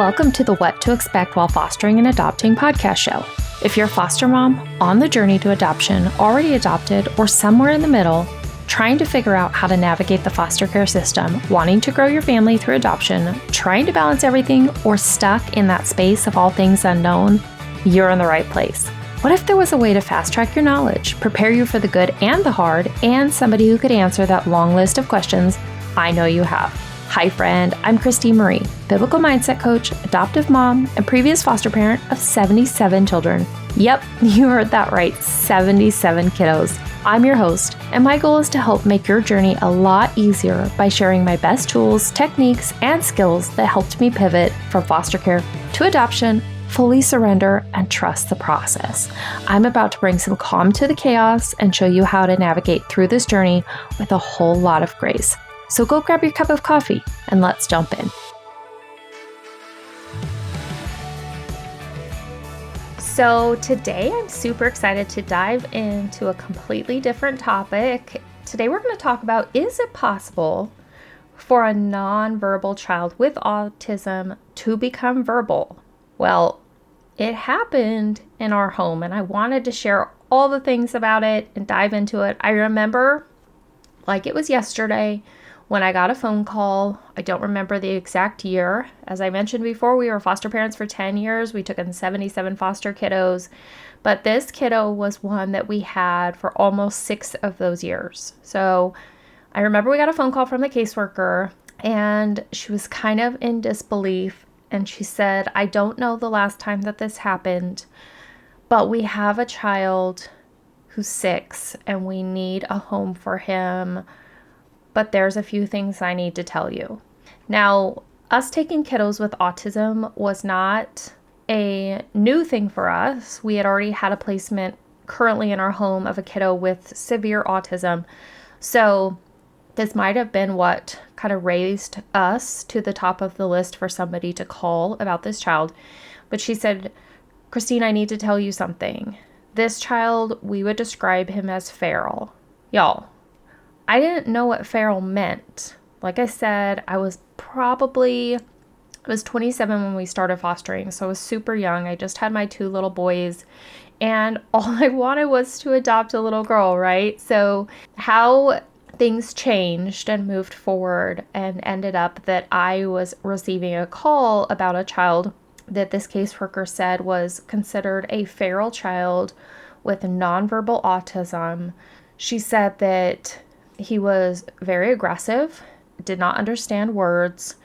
Welcome to the What to Expect While Fostering and Adopting podcast show. If you're a foster mom, on the journey to adoption, already adopted, or somewhere in the middle, trying to figure out how to navigate the foster care system, wanting to grow your family through adoption, trying to balance everything, or stuck in that space of all things unknown, you're in the right place. What if there was a way to fast track your knowledge, prepare you for the good and the hard, and somebody who could answer that long list of questions I know you have? Hi friend, I'm Christine Marie, biblical mindset coach, adoptive mom, and previous foster parent of 77 children. Yep, you heard that right, 77 kiddos. I'm your host, and my goal is to help make your journey a lot easier by sharing my best tools, techniques, and skills that helped me pivot from foster care to adoption, fully surrender, and trust the process. I'm about to bring some calm to the chaos and show you how to navigate through this journey with a whole lot of grace. So go grab your cup of coffee and let's jump in. So today I'm super excited to dive into a completely different topic. Today we're going to talk about, is it possible for a nonverbal child with autism to become verbal? Well, it happened in our home and I wanted to share all the things about it and dive into it. I remember like it was yesterday when I got a phone call. I don't remember the exact year. As I mentioned before, we were foster parents for 10 years. We took in 77 foster kiddos, but this kiddo was one that we had for almost 6 of those years. So I remember we got a phone call from the caseworker and she was kind of in disbelief. And she said, I don't know the last time that this happened, but we have a child who's 6 and we need a home for him. But there's a few things I need to tell you. Now, us taking kiddos with autism was not a new thing for us. We had already had a placement currently in our home of a kiddo with severe autism. So this might have been what kind of raised us to the top of the list for somebody to call about this child. But she said, Christine, I need to tell you something. This child, we would describe him as feral. Y'all, I didn't know what feral meant. Like I said, I was 27 when we started fostering, so I was super young. I just had my 2 little boys, and all I wanted was to adopt a little girl, right? So how things changed and moved forward and ended up that I was receiving a call about a child that this caseworker said was considered a feral child with nonverbal autism. She said that he was very aggressive, did not understand words,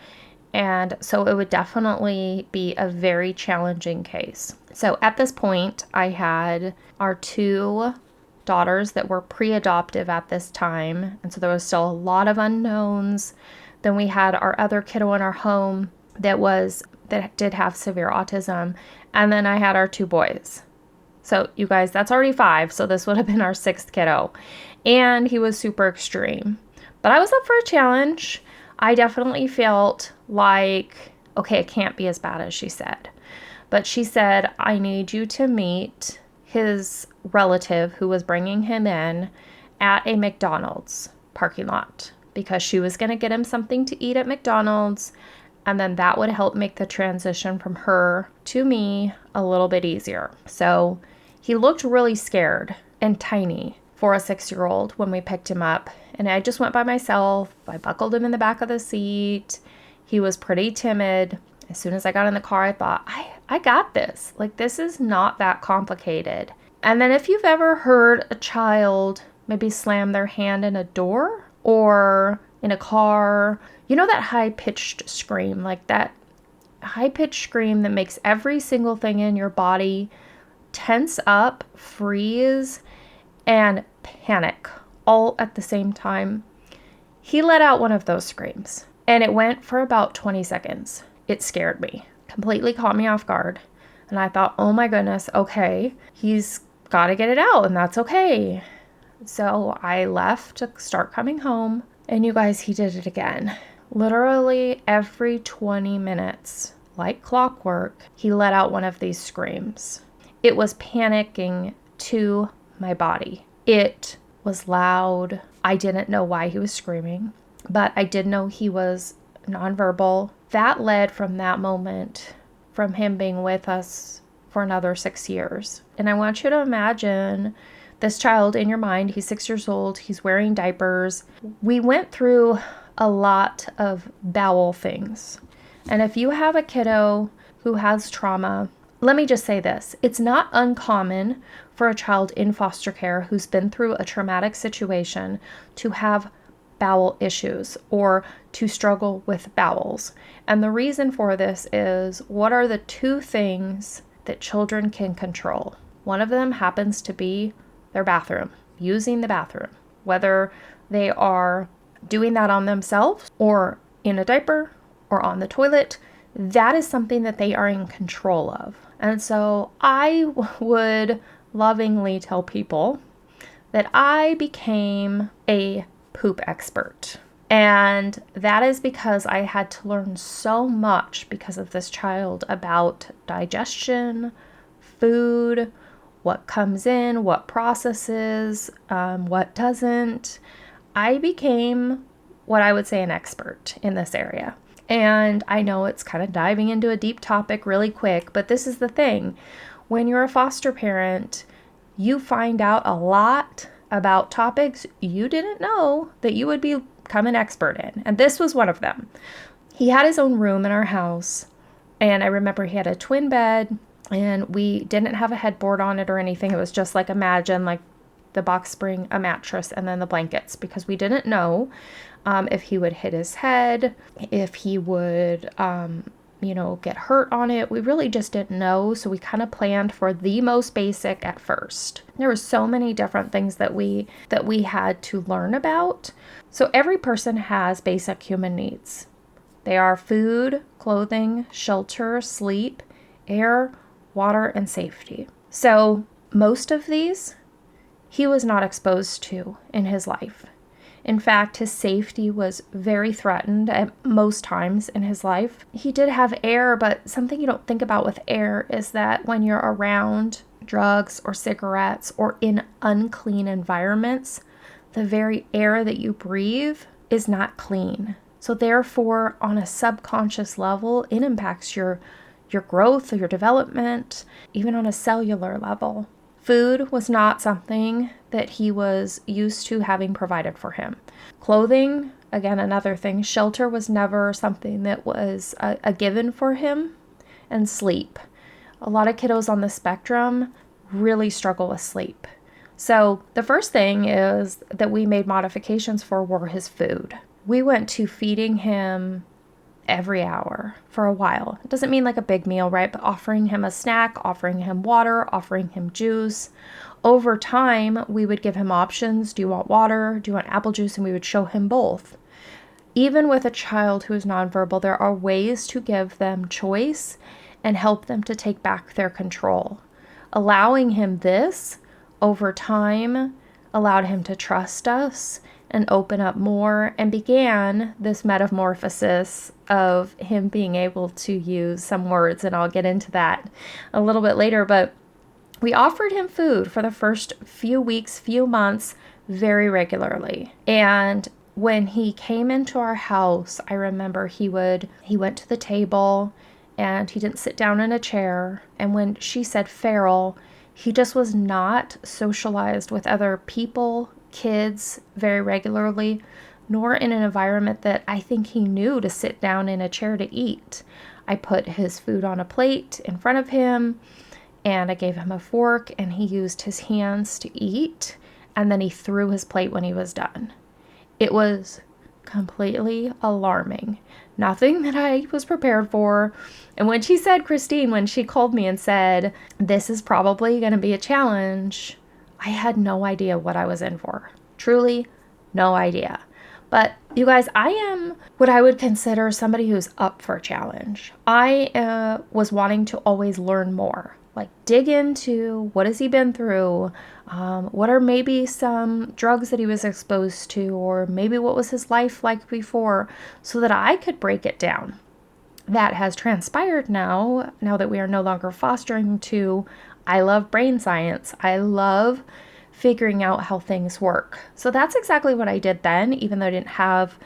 and so it would definitely be a very challenging case. So at this point, I had our 2 daughters that were pre-adoptive at this time, and so there was still a lot of unknowns. Then we had our other kiddo in our home that did have severe autism, and then I had our 2 boys. So you guys, that's already 5, so this would have been our 6th kiddo. And he was super extreme. But I was up for a challenge. I definitely felt like, okay, it can't be as bad as she said. But she said, I need you to meet his relative who was bringing him in at a McDonald's parking lot because she was going to get him something to eat at McDonald's. And then that would help make the transition from her to me a little bit easier. So he looked really scared and tiny for a 6-year-old when we picked him up. And I just went by myself. I buckled him in the back of the seat. He was pretty timid. As soon as I got in the car, I thought, I got this. Like, this is not that complicated. And then if you've ever heard a child maybe slam their hand in a door or in a car, you know that high-pitched scream, like that high-pitched scream that makes every single thing in your body tense up, freeze, and panic all at the same time. He let out one of those screams, and it went for about 20 seconds. It scared me, completely caught me off guard, and I thought, oh my goodness, okay, he's got to get it out, and that's okay. So I left to start coming home, and you guys, he did it again. Literally every 20 minutes, like clockwork, he let out one of these screams. It was panicking to my body. It was loud. I didn't know why he was screaming, but I did know he was nonverbal, that led from that moment, from him being with us for another 6 years. And I want you to imagine this child in your mind. He's 6 years old. He's wearing diapers. We went through a lot of bowel things. And if you have a kiddo who has trauma, let me just say this. It's not uncommon for a child in foster care who's been through a traumatic situation to have bowel issues or to struggle with bowels. And the reason for this is, what are the two things that children can control? One of them happens to be their bathroom, using the bathroom, whether they are doing that on themselves or in a diaper or on the toilet. That is something that they are in control of. And so I would lovingly tell people that I became a poop expert. And that is because I had to learn so much because of this child about digestion, food, what comes in, what processes, what doesn't. I became what I would say an expert in this area. And I know it's kind of diving into a deep topic really quick, but this is the thing. When you're a foster parent, you find out a lot about topics you didn't know that you would become an expert in. And this was one of them. He had his own room in our house. And I remember he had a twin bed, and we didn't have a headboard on it or anything. It was just like, imagine like the box spring, a mattress, and then the blankets, because we didn't know if he would hit his head, if he would, get hurt on it. We really just didn't know. So we kind of planned for the most basic at first. There were so many different things that we had to learn about. So every person has basic human needs. They are food, clothing, shelter, sleep, air, water, and safety. So most of these he was not exposed to in his life. In fact, his safety was very threatened at most times in his life. He did have air, but something you don't think about with air is that when you're around drugs or cigarettes or in unclean environments, the very air that you breathe is not clean. So therefore, on a subconscious level, it impacts your growth or your development, even on a cellular level. Food was not something that he was used to having provided for him. Clothing, again, another thing. Shelter was never something that was a given for him. And sleep. A lot of kiddos on the spectrum really struggle with sleep. So the first thing is that we made modifications for were his food. We went to feeding him every hour for a while. It doesn't mean like a big meal, right? But offering him a snack, offering him water, offering him juice. Over time, we would give him options. Do you want water? Do you want apple juice? And we would show him both. Even with a child who is nonverbal, there are ways to give them choice and help them to take back their control. Allowing him this over time allowed him to trust us and open up more, and began this metamorphosis of him being able to use some words, and I'll get into that a little bit later. But we offered him food for the first few weeks, few months, very regularly. And when he came into our house, I remember he went to the table and he didn't sit down in a chair. And when she said feral, he just was not socialized with other people, kids, very regularly, nor in an environment that I think he knew to sit down in a chair to eat. I put his food on a plate in front of him, and I gave him a fork, and he used his hands to eat, and then he threw his plate when he was done. It was completely alarming. Nothing that I was prepared for. And when she said, Christine, when she called me and said, this is probably going to be a challenge, I had no idea what I was in for. Truly, no idea. But you guys, I am what I would consider somebody who's up for a challenge. I was wanting to always learn more. Like dig into what has he been through, what are maybe some drugs that he was exposed to, or maybe what was his life like before, so that I could break it down. That has transpired now that we are no longer fostering, to I love brain science. I love figuring out how things work. So that's exactly what I did then, even though I didn't have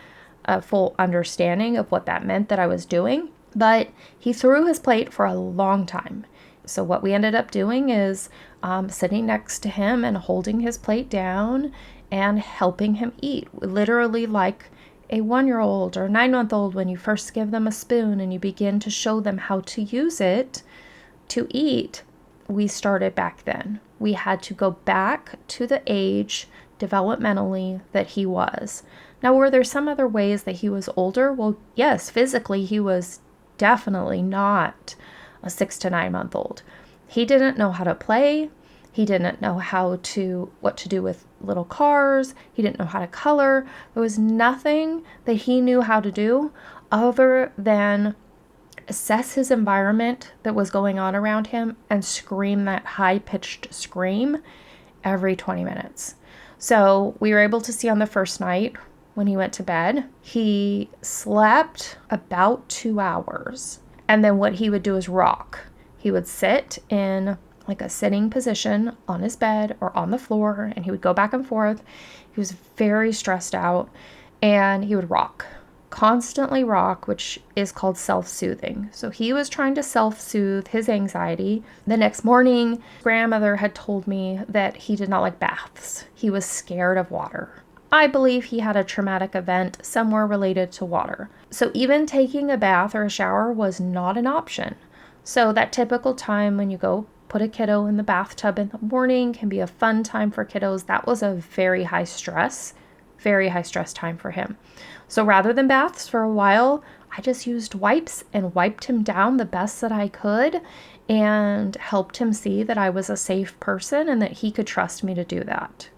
a full understanding of what that meant that I was doing. But he threw his plate for a long time. So what we ended up doing is sitting next to him and holding his plate down and helping him eat, literally like a 1-year-old or 9-month-old when you first give them a spoon and you begin to show them how to use it to eat. We started back then. We had to go back to the age developmentally that he was. Now, were there some other ways that he was older? Well, yes, physically he was definitely not a 6 to 9 month old. He didn't know how to play. He didn't know what to do with little cars. He didn't know how to color. There was nothing that he knew how to do other than assess his environment that was going on around him and scream that high-pitched scream every 20 minutes. So we were able to see on the first night when he went to bed, he slept about 2 hours. And then what he would do is rock. He would sit in like a sitting position on his bed or on the floor, and he would go back and forth. He was very stressed out, and he would rock, constantly rock, which is called self-soothing. So he was trying to self-soothe his anxiety. The next morning, grandmother had told me that he did not like baths. He was scared of water. I believe he had a traumatic event somewhere related to water. So even taking a bath or a shower was not an option. So that typical time when you go put a kiddo in the bathtub in the morning can be a fun time for kiddos. That was a very high stress time for him. So rather than baths for a while, I just used wipes and wiped him down the best that I could and helped him see that I was a safe person and that he could trust me to do that.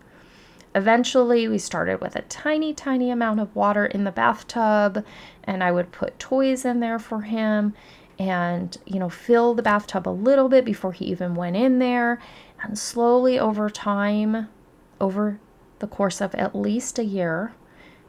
Eventually, we started with a tiny, tiny amount of water in the bathtub, and I would put toys in there for him and, fill the bathtub a little bit before he even went in there. And slowly over time, over the course of at least a year,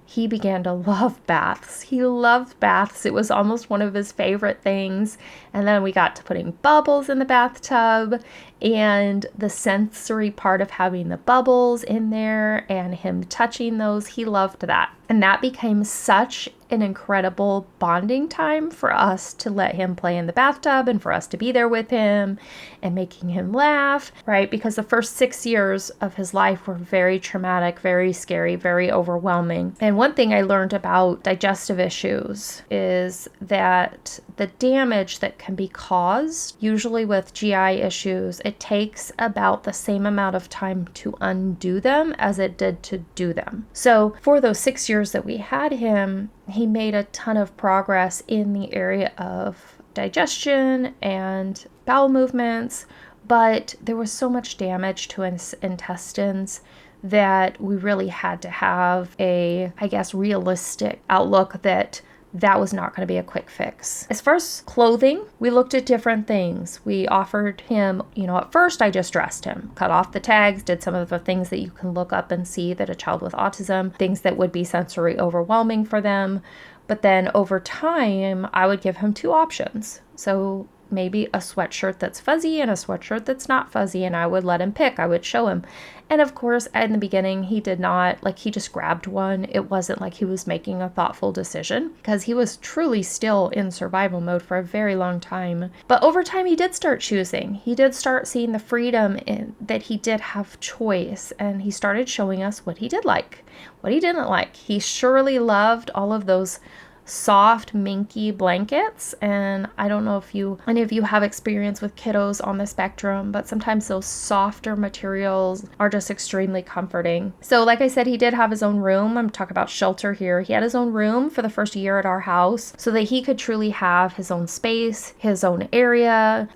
he began to love baths. He loved baths. It was almost one of his favorite things. And then we got to putting bubbles in the bathtub, and the sensory part of having the bubbles in there and him touching those, he loved that. And that became such an incredible bonding time for us to let him play in the bathtub and for us to be there with him and making him laugh, right? Because the first 6 years of his life were very traumatic, very scary, very overwhelming. And one thing I learned about digestive issues is that the damage that can be caused, usually with GI issues, it takes about the same amount of time to undo them as it did to do them. So for those 6 years that we had him, he made a ton of progress in the area of digestion and bowel movements, but there was so much damage to his intestines that we really had to have a, realistic outlook that was not going to be a quick fix. As far as clothing, we looked at different things. We offered him, at first I just dressed him, cut off the tags, did some of the things that you can look up and see that a child with autism, things that would be sensory overwhelming for them. But then over time, I would give him 2 options. So maybe a sweatshirt that's fuzzy and a sweatshirt that's not fuzzy, and I would let him pick. I would show him. And of course, in the beginning, he did not, he just grabbed one. It wasn't like he was making a thoughtful decision because he was truly still in survival mode for a very long time. But over time, he did start choosing. He did start seeing the freedom in that he did have choice, and he started showing us what he did like, what he didn't like. He surely loved all of those soft, minky blankets. And I don't know if any of you have experience with kiddos on the spectrum, but sometimes those softer materials are just extremely comforting. So like I said, he did have his own room. I'm talking about shelter here. He had his own room for the first year at our house so that he could truly have his own space, his own area.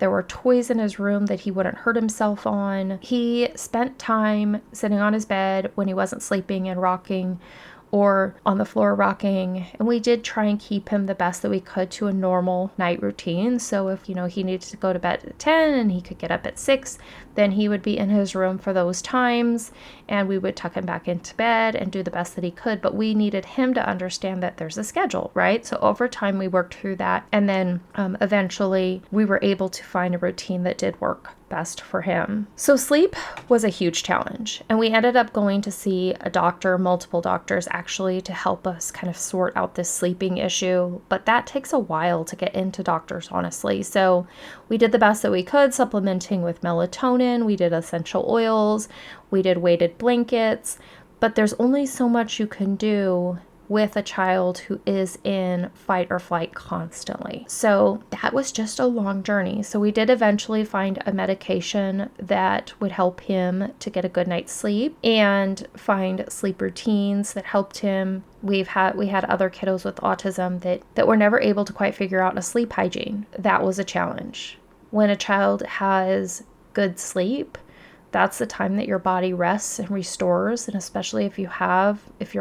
There were toys in his room that he wouldn't hurt himself on. He spent time sitting on his bed when he wasn't sleeping and rocking, or on the floor rocking. And we did try and keep him the best that we could to a normal night routine. So if, he needed to go to bed at 10 and he could get up at 6, then he would be in his room for those times, and we would tuck him back into bed and do the best that he could. But we needed him to understand that there's a schedule, right? So over time we worked through that. And then eventually we were able to find a routine that did work best for him. So sleep was a huge challenge, and we ended up going to see a doctor, multiple doctors actually, to help us kind of sort out this sleeping issue, but that takes a while to get into doctors, honestly. So we did the best that we could, supplementing with melatonin, we did essential oils, we did weighted blankets, but there's only so much you can do with a child who is in fight or flight constantly. So that was just a long journey. So we did eventually find a medication that would help him to get a good night's sleep and find sleep routines that helped him. We had other kiddos with autism that were never able to quite figure out a sleep hygiene. That was a challenge. When a child has good sleep, that's the time that your body rests and restores. And especially if you're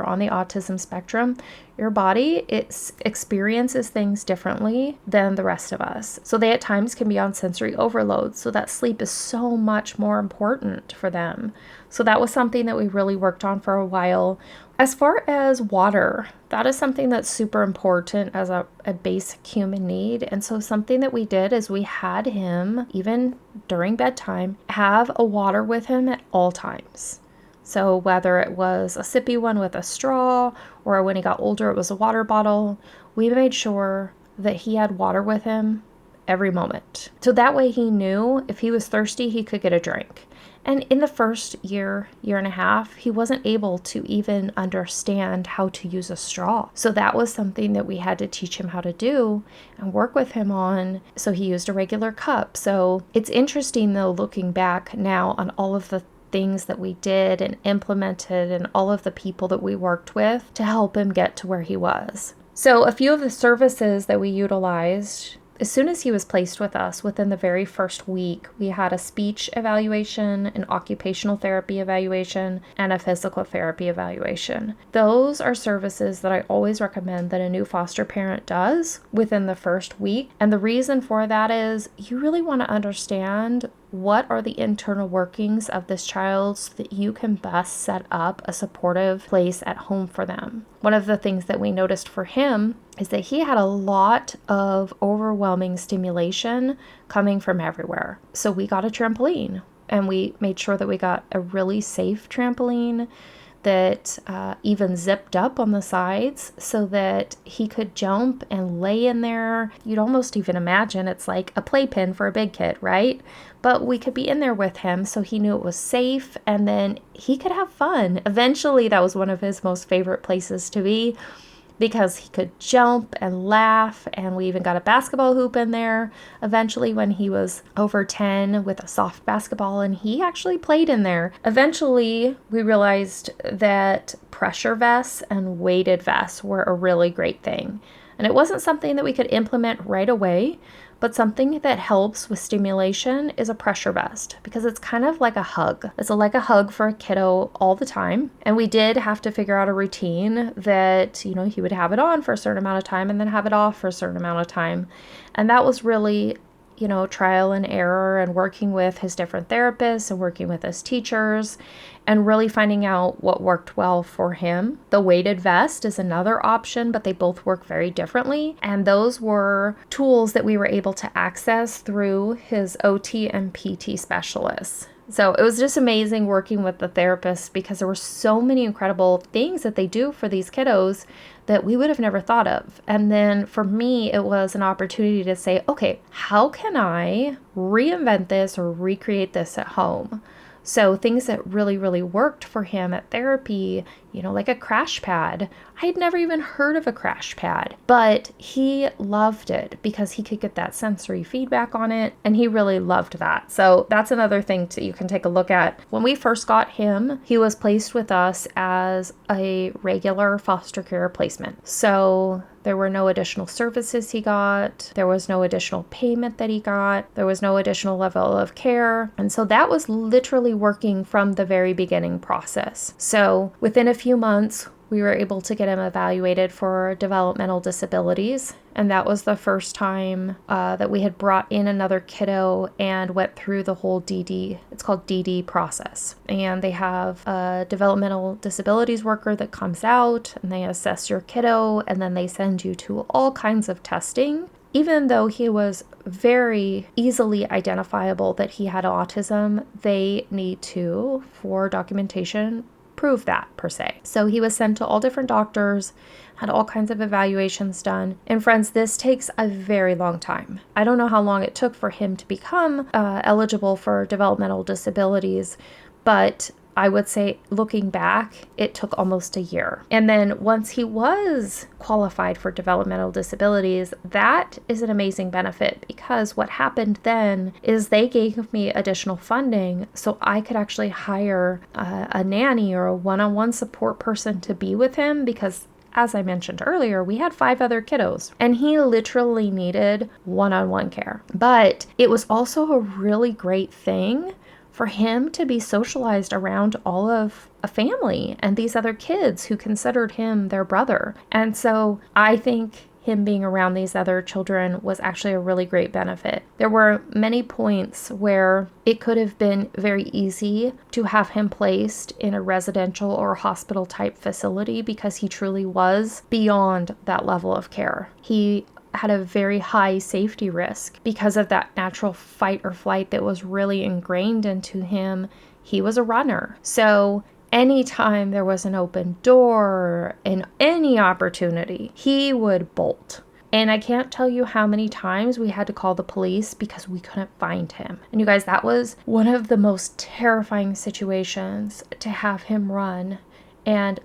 on the autism spectrum, your body experiences things differently than the rest of us. So they at times can be on sensory overload. So that sleep is so much more important for them. So that was something that we really worked on for a while. As far as water, that is something that's super important as a basic human need. And so something that we did is we had him, even during bedtime, have a water with him at all times. So whether it was a sippy one with a straw, or when he got older, it was a water bottle, we made sure that he had water with him every moment. So that way he knew if he was thirsty, he could get a drink. And in the first year and a half, he wasn't able to even understand how to use a straw. So that was something that we had to teach him how to do and work with him on. So he used a regular cup. So it's interesting, though, looking back now on all of the things that we did and implemented and all of the people that we worked with to help him get to where he was. So a few of the services that we utilized: as soon as he was placed with us, within the very first week, we had a speech evaluation, an occupational therapy evaluation, and a physical therapy evaluation. Those are services that I always recommend that a new foster parent does within the first week. And the reason for that is you really want to understand what are the internal workings of this child so that you can best set up a supportive place at home for them. One of the things that we noticed for him is that he had a lot of overwhelming stimulation coming from everywhere. So we got a trampoline, and we made sure that we got a really safe trampoline that even zipped up on the sides so that he could jump and lay in there. You'd almost even imagine it's like a playpen for a big kid, right? But we could be in there with him so he knew it was safe, and then he could have fun. Eventually, that was one of his most favorite places to be, because he could jump and laugh, and we even got a basketball hoop in there eventually when he was over 10 with a soft basketball, and he actually played in there. Eventually, we realized that pressure vests and weighted vests were a really great thing. And it wasn't something that we could implement right away, but something that helps with stimulation is a pressure vest, because it's kind of like a hug. It's like a hug for a kiddo all the time. And we did have to figure out a routine that, he would have it on for a certain amount of time and then have it off for a certain amount of time. And that was really, trial and error, and working with his different therapists and working with his teachers and really finding out what worked well for him. The weighted vest is another option, but they both work very differently. And those were tools that we were able to access through his OT and PT specialists. So it was just amazing working with the therapists, because there were so many incredible things that they do for these kiddos that we would have never thought of. And then for me, it was an opportunity to say, okay, how can I reinvent this or recreate this at home? So things that really, really worked for him at therapy, like a crash pad. I had never even heard of a crash pad, but he loved it because he could get that sensory feedback on it, and he really loved that. So that's another thing you can take a look at. When we first got him, he was placed with us as a regular foster care placement. So there were no additional services he got. There was no additional payment that he got. There was no additional level of care. And so that was literally working from the very beginning process. So within a few months, we were able to get him evaluated for developmental disabilities. And that was the first time that we had brought in another kiddo and went through the whole DD. It's called DD process. And they have a developmental disabilities worker that comes out and they assess your kiddo, and then they send you to all kinds of testing even though he was very easily identifiable that he had autism, they need to, for documentation, prove that per se. So he was sent to all different doctors, had all kinds of evaluations done. And friends, this takes a very long time. I don't know how long it took for him to become eligible for developmental disabilities, but I would say looking back, it took almost a year. And then once he was qualified for developmental disabilities, that is an amazing benefit, because what happened then is they gave me additional funding so I could actually hire a nanny or a one-on-one support person to be with him, because as I mentioned earlier, we had 5 other kiddos and he literally needed one-on-one care. But it was also a really great thing for him to be socialized around all of a family and these other kids who considered him their brother. And so I think him being around these other children was actually a really great benefit. There were many points where it could have been very easy to have him placed in a residential or hospital type facility, because he truly was beyond that level of care. He had a very high safety risk because of that natural fight or flight that was really ingrained into him. He was a runner. So anytime there was an open door and any opportunity, he would bolt. And I can't tell you how many times we had to call the police because we couldn't find him. And you guys, that was one of the most terrifying situations, to have him run. And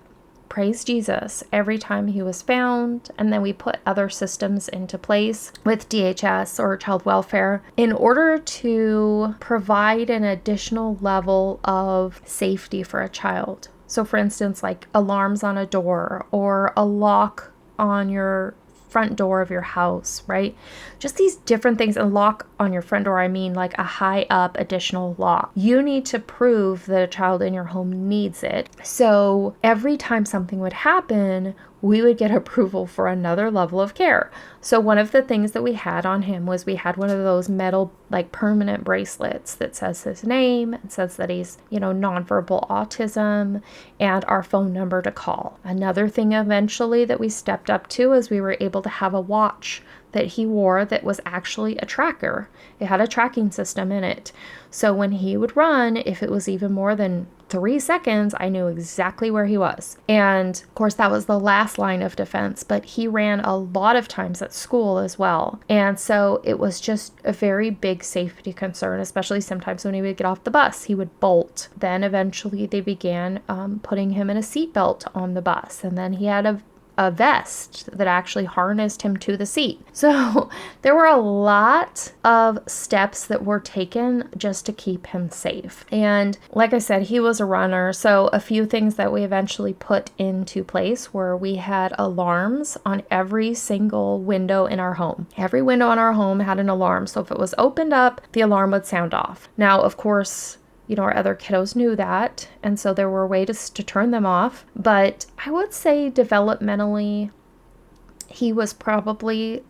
praise Jesus, every time he was found. And then we put other systems into place with DHS or child welfare in order to provide an additional level of safety for a child. So for instance, like alarms on a door or a lock on your front door of your house, right? Just these different things. And lock on your front door, I mean like a high up additional lock. You need to prove that a child in your home needs it. So every time something would happen, we would get approval for another level of care. So one of the things that we had on him was we had one of those metal like permanent bracelets that says his name and says that he's, nonverbal autism and our phone number to call. Another thing eventually that we stepped up to is we were able to have a watch that he wore that was actually a tracker. It had a tracking system in it. So when he would run, if it was even more than 3 seconds, I knew exactly where he was. And of course, that was the last line of defense, but he ran a lot of times at school as well. And so it was just a very big safety concern, especially sometimes when he would get off the bus, he would bolt. Then eventually they began putting him in a seatbelt on the bus. And then he had a vest that actually harnessed him to the seat. So there were a lot of steps that were taken just to keep him safe. And like I said, he was a runner. So a few things that we eventually put into place were we had alarms on every single window in our home. Every window in our home had an alarm. So if it was opened up, the alarm would sound off. Now, of course, our other kiddos knew that, and so there were ways to turn them off. But I would say developmentally, he was probably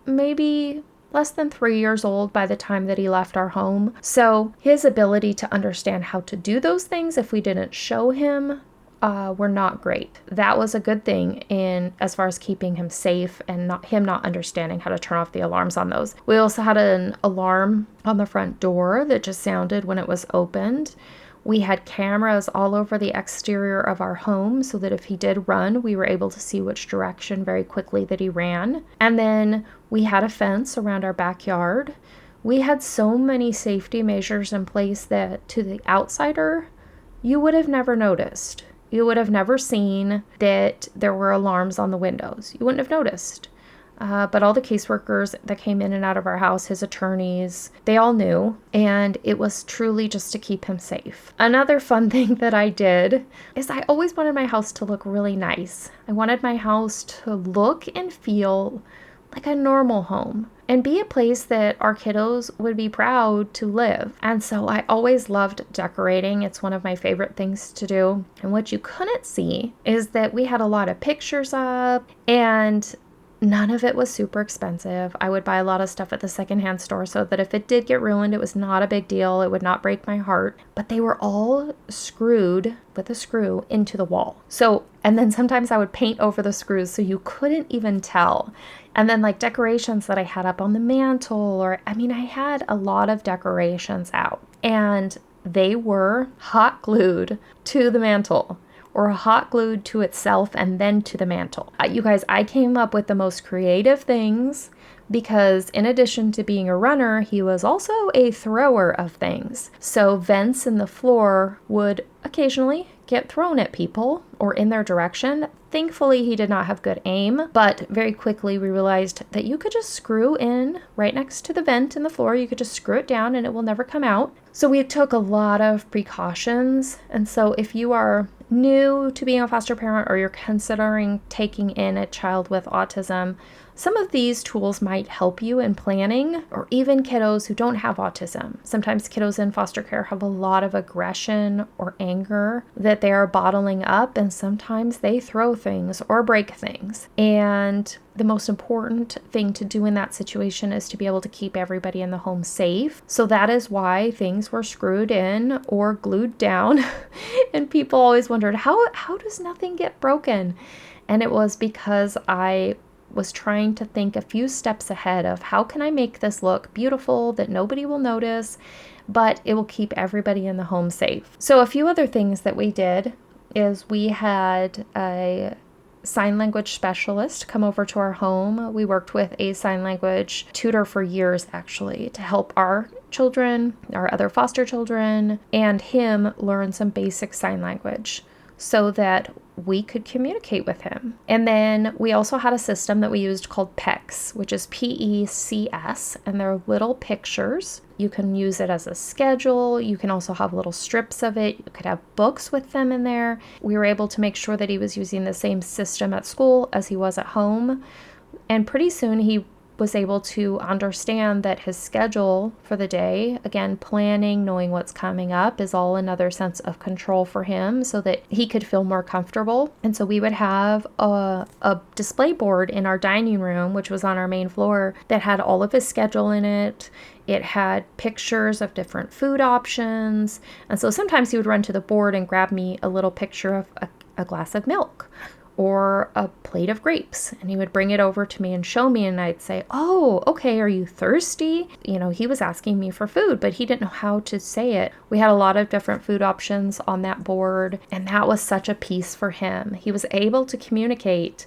maybe less than 3 years old by the time that he left our home. So his ability to understand how to do those things, if we didn't show him, were not great. That was a good thing in as far as keeping him safe and not understanding how to turn off the alarms on those. We also had an alarm on the front door that just sounded when it was opened. We had cameras all over the exterior of our home so that if he did run, we were able to see which direction very quickly that he ran. And then we had a fence around our backyard. We had so many safety measures in place that to the outsider, you would have never noticed. You would have never seen that there were alarms on the windows. You wouldn't have noticed. But all the caseworkers that came in and out of our house, his attorneys, they all knew. And it was truly just to keep him safe. Another fun thing that I did is I always wanted my house to look really nice. I wanted my house to look and feel like a normal home and be a place that our kiddos would be proud to live. And so I always loved decorating. It's one of my favorite things to do. And what you couldn't see is that we had a lot of pictures up, and none of it was super expensive. I would buy a lot of stuff at the secondhand store so that if it did get ruined, it was not a big deal. It would not break my heart. But they were all screwed with a screw into the wall. So And then sometimes I would paint over the screws so you couldn't even tell. And then like decorations that I had up on the mantle, I had a lot of decorations out, and they were hot glued to the mantle, or hot glued to itself and then to the mantle. You guys, I came up with the most creative things because in addition to being a runner, he was also a thrower of things. So vents in the floor would occasionally get thrown at people or in their direction. Thankfully, he did not have good aim, but very quickly we realized that you could just screw in right next to the vent in the floor. You could just screw it down and it will never come out. So we took a lot of precautions. And so if you are new to being a foster parent or you're considering taking in a child with autism, some of these tools might help you in planning, or even kiddos who don't have autism. Sometimes kiddos in foster care have a lot of aggression or anger that they are bottling up, and sometimes they throw things or break things. And the most important thing to do in that situation is to be able to keep everybody in the home safe. So that is why things were screwed in or glued down. And people always wondered, how does nothing get broken? And it was because I was trying to think a few steps ahead of how can I make this look beautiful that nobody will notice, but it will keep everybody in the home safe. So a few other things that we did is we had a sign language specialist come over to our home. We worked with a sign language tutor for years, actually, to help our children, our other foster children, and him learn some basic sign language so that we could communicate with him. And then we also had a system that we used called PECS, which is PECS, and they're little pictures. You can use it as a schedule. You can also have little strips of it. You could have books with them in there. We were able to make sure that he was using the same system at school as he was at home. And pretty soon he was able to understand that his schedule for the day, again, planning, knowing what's coming up, is all another sense of control for him so that he could feel more comfortable. And so we would have a display board in our dining room, which was on our main floor, that had all of his schedule in it. It had pictures of different food options. And so sometimes he would run to the board and grab me a little picture of a glass of milk or a plate of grapes, and he would bring it over to me and show me, and I'd say, oh, okay, are you thirsty? He was asking me for food, but he didn't know how to say it. We had a lot of different food options on that board, and that was such a piece for him. He was able to communicate.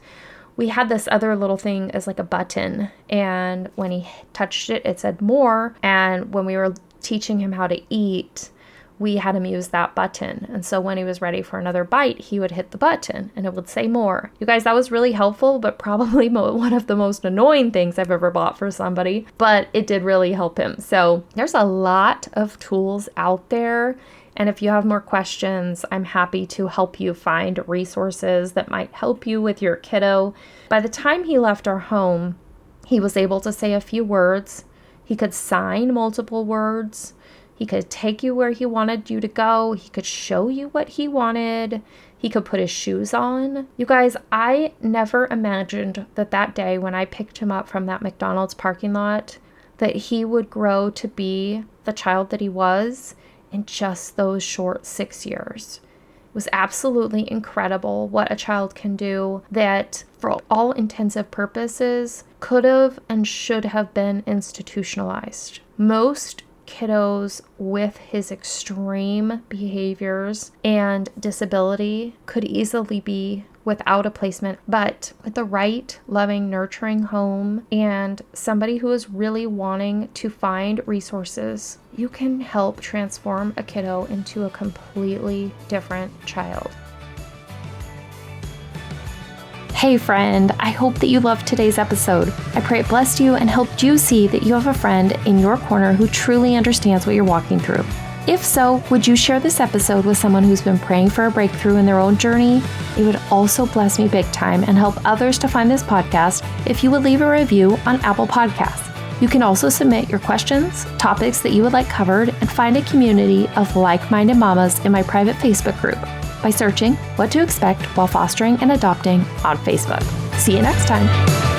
We had this other little thing as like a button, and when he touched it, it said more, and when we were teaching him how to eat, we had him use that button. And so when he was ready for another bite, he would hit the button and it would say more. You guys, that was really helpful, but probably one of the most annoying things I've ever bought for somebody, but it did really help him. So there's a lot of tools out there. And if you have more questions, I'm happy to help you find resources that might help you with your kiddo. By the time he left our home, he was able to say a few words. He could sign multiple words. He could take you where he wanted you to go. He could show you what he wanted. He could put his shoes on. You guys, I never imagined that day when I picked him up from that McDonald's parking lot, that he would grow to be the child that he was in just those short 6 years. It was absolutely incredible what a child can do that, for all intensive purposes, could have and should have been institutionalized. Most kiddos with his extreme behaviors and disability could easily be without a placement, but with the right, loving, nurturing home and somebody who is really wanting to find resources, you can help transform a kiddo into a completely different child. Hey friend, I hope that you loved today's episode. I pray it blessed you and helped you see that you have a friend in your corner who truly understands what you're walking through. If so, would you share this episode with someone who's been praying for a breakthrough in their own journey? It would also bless me big time and help others to find this podcast if you would leave a review on Apple Podcasts. You can also submit your questions, topics that you would like covered, and find a community of like-minded mamas in my private Facebook group by searching What to Expect While Fostering and Adopting on Facebook. See you next time.